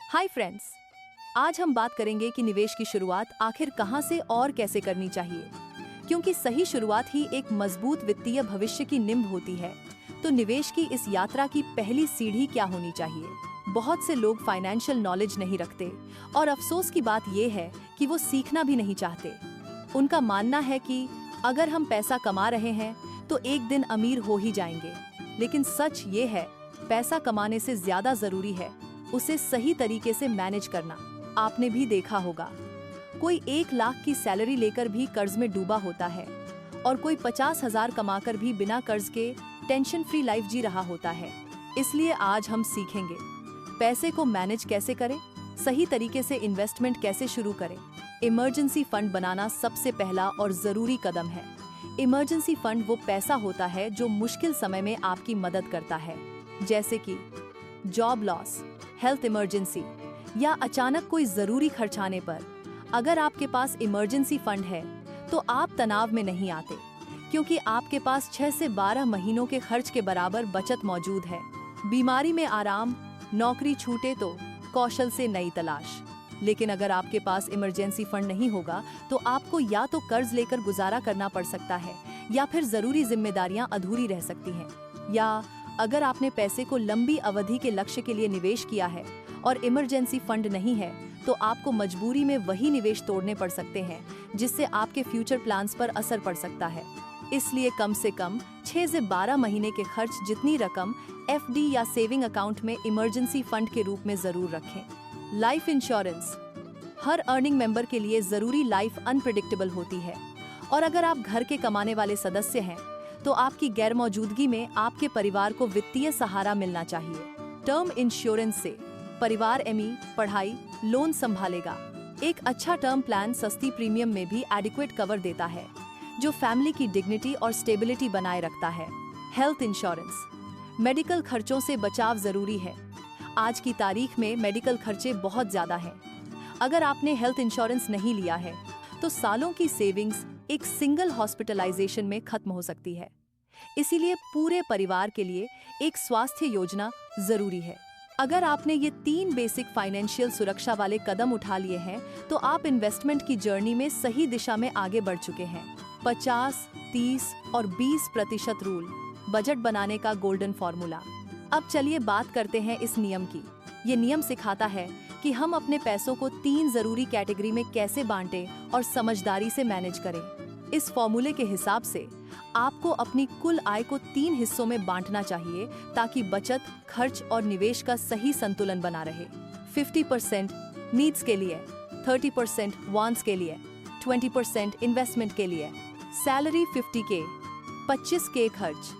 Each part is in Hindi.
हाय फ्रेंड्स, आज हम बात करेंगे कि निवेश की शुरुआत आखिर कहां से और कैसे करनी चाहिए, क्योंकि सही शुरुआत ही एक मजबूत वित्तीय भविष्य की नींव होती है। तो निवेश की इस यात्रा की पहली सीढ़ी क्या होनी चाहिए? बहुत से लोग फाइनेंशियल नॉलेज नहीं रखते और अफसोस की बात यह है कि वो सीखना भी नहीं चाहते। उनका मानना है कि अगर हम पैसा कमा रहे हैं तो एक दिन अमीर हो ही जाएंगे। लेकिन सच ये है, पैसा कमाने से ज्यादा जरूरी है उसे सही तरीके से मैनेज करना। आपने भी देखा होगा, कोई 1 लाख की सैलरी लेकर भी कर्ज में डूबा होता है और कोई 50,000 कमाकर भी बिना कर्ज के टेंशन फ्री लाइफ जी रहा होता है। इसलिए आज हम सीखेंगे पैसे को मैनेज कैसे करें, सही तरीके से इन्वेस्टमेंट कैसे शुरू करें। इमरजेंसी फंड बनाना सबसे पहला और जरूरी कदम है। इमरजेंसी फंड वो पैसा होता है जो मुश्किल समय में आपकी मदद करता है, जैसे कि जॉब लॉस, हेल्थ इमरजेंसी या अचानक कोई जरूरी खर्च आने पर। अगर आपके पास इमरजेंसी फंड है तो आप तनाव में नहीं आते, क्योंकि आपके पास 6 से 12 महीनों के खर्च के बराबर बचत मौजूद है। बीमारी में आराम, नौकरी छूटे तो कौशल से नई तलाश। लेकिन अगर आपके पास इमरजेंसी फंड नहीं होगा तो आपको या तो कर्ज लेकर गुजारा करना पड़ सकता है या फिर जरूरी जिम्मेदारियां अधूरी रह सकती हैं। या अगर आपने पैसे को लंबी अवधि के लक्ष्य के लिए निवेश किया है और इमरजेंसी फंड नहीं है तो आपको मजबूरी में वही निवेश तोड़ने पड़ सकते हैं, जिससे आपके फ्यूचर प्लान्स पर असर पड़ सकता है। इसलिए कम से कम 6 से 12 महीने के खर्च जितनी रकम एफडी या सेविंग अकाउंट में इमरजेंसी फंड के रूप में जरूर रखें। लाइफ इंश्योरेंस, हर अर्निंग मेंबर के लिए जरूरी लाइफ अनप्रेडिक्टेबल होती है और अगर आप घर के कमाने वाले सदस्य हैं तो आपकी गैर मौजूदगी में आपके परिवार को वित्तीय सहारा मिलना चाहिए। टर्म इंश्योरेंस से परिवार पढ़ाई, लोन संभालेगा। एक अच्छा टर्म प्लान सस्ती प्रीमियम में भी एडिक्वेट कवर देता है, जो फैमिली की डिग्निटी और स्टेबिलिटी बनाए रखता है। हेल्थ इंश्योरेंस, मेडिकल खर्चों से बचाव जरूरी है। आज की तारीख में मेडिकल खर्चे बहुत ज्यादा हैं। अगर आपने हेल्थ इंश्योरेंस नहीं लिया है तो सालों की सेविंग्स एक सिंगल हॉस्पिटलाइजेशन में खत्म हो सकती है। इसीलिए पूरे परिवार के लिए एक स्वास्थ्य योजना जरूरी है। अगर आपने ये 3 बेसिक फाइनेंशियल सुरक्षा वाले कदम उठा लिए हैं तो आप इन्वेस्टमेंट की जर्नी में सही दिशा में आगे बढ़ चुके हैं। 50, 30 और 20% रूल, बजट बनाने का गोल्डन फॉर्मूला। अब चलिए बात करते हैं इस नियम की। ये नियम सिखाता है कि हम अपने पैसों को 3 जरूरी कैटेगरी में कैसे बांटें और समझदारी से मैनेज करें। इस फॉर्मूले के हिसाब से आपको अपनी कुल आय को 3 हिस्सों में बांटना चाहिए ताकि बचत, खर्च और निवेश का सही संतुलन बना रहे। 50% नीड्स के लिए, 30% वांट्स के लिए, 20% इन्वेस्टमेंट के लिए। सैलरी 50K, 25K खर्च,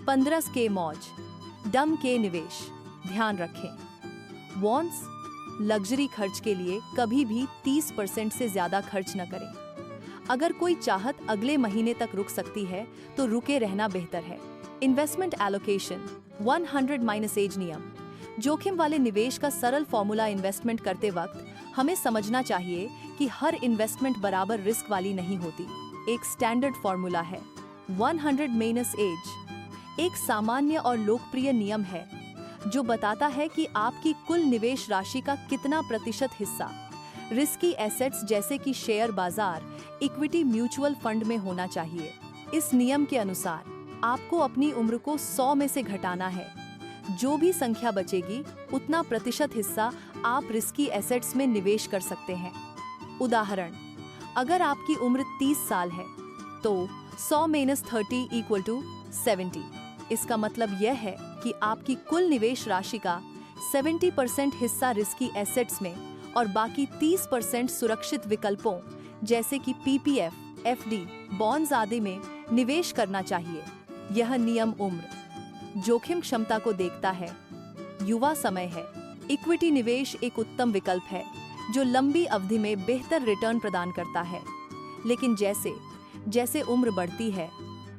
15K मौज, डम के निवेश। ध्यान रखें, वांट्स लग्जरी खर्च के लिए कभी भी 30% से ज्यादा खर्च न करें। अगर कोई चाहत अगले महीने तक रुक सकती है तो रुके रहना बेहतर है। इन्वेस्टमेंट एलोकेशन 100 एज नियम, जोखिम वाले निवेश का सरल फॉर्मूला। इन्वेस्टमेंट करते वक्त हमें समझना चाहिए कि हर इन्वेस्टमेंट बराबर रिस्क वाली नहीं होती। एक स्टैंडर्ड फॉर्मूला है 100 एज, एक सामान्य और लोकप्रिय नियम है जो बताता है कि आपकी कुल निवेश राशि का कितना प्रतिशत हिस्सा रिस्की एसेट्स जैसे कि शेयर बाजार, इक्विटी, म्यूचुअल फंड में होना चाहिए। इस नियम के अनुसार आपको अपनी उम्र को 100 में से घटाना है। जो भी संख्या बचेगी उतना प्रतिशत हिस्सा आप रिस्की एसेट्स में निवेश कर सकते हैं। उदाहरण, अगर आपकी उम्र 30 साल है तो 100 - 30 = 70। इसका मतलब यह है कि आपकी कुल निवेश राशि का 70% हिस्सा रिस्की एसेट्स में और बाकी 30% सुरक्षित विकल्पों जैसे कि पीपीएफ, एफडी, बॉन्ड्स आदि में निवेश करना चाहिए। यह नियम उम्र, जोखिम क्षमता को देखता है। युवा समय है। इक्विटी निवेश एक उत्तम विकल्प है जो लंबी अवधि में बेहतर रिटर्न प्रदान करता है। लेकिन जैसे जैसे उम्र बढ़ती है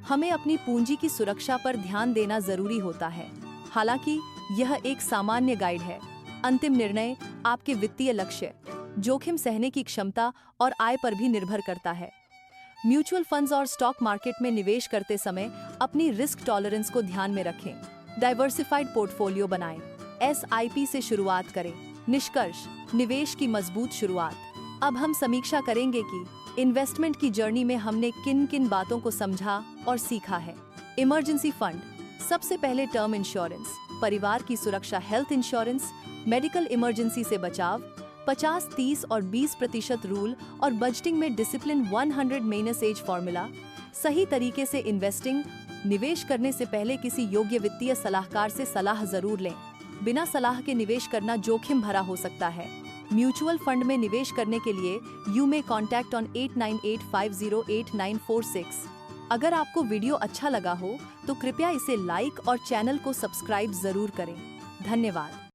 हमें अपनी पूंजी की सुरक्षा पर ध्यान देना जरूरी होता है। हालांकि यह एक सामान्य गाइड है। अंतिम निर्णय आपके वित्तीय लक्ष्य, जोखिम सहने की क्षमता और आय पर भी निर्भर करता है। म्यूचुअल फंड्स और स्टॉक मार्केट में निवेश करते समय अपनी रिस्क टॉलरेंस को ध्यान में रखें। डाइवर्सिफाइड पोर्टफोलियो बनाएं। SIP से शुरुआत करें। निष्कर्ष, निवेश की मजबूत शुरुआत। अब हम समीक्षा करेंगे कि इन्वेस्टमेंट की जर्नी में हमने किन किन बातों को समझा और सीखा है। इमरजेंसी फंड, सबसे पहले टर्म इंश्योरेंस, परिवार की सुरक्षा, हेल्थ इंश्योरेंस, मेडिकल इमरजेंसी से बचाव, 50, 30 और 20% रूल और बजटिंग में डिसिप्लिन, 100 एज फॉर्मूला। सही तरीके से इन्वेस्टिंग, निवेश करने से पहले किसी योग्य वित्तीय सलाहकार से सलाह जरूर लें। बिना सलाह के निवेश करना जोखिम भरा हो सकता है। म्यूचुअल फंड में निवेश करने के लिए यू मे कॉन्टैक्ट ऑन 8985088946। अगर आपको वीडियो अच्छा लगा हो तो कृपया इसे लाइक और चैनल को सब्सक्राइब जरूर करें। धन्यवाद।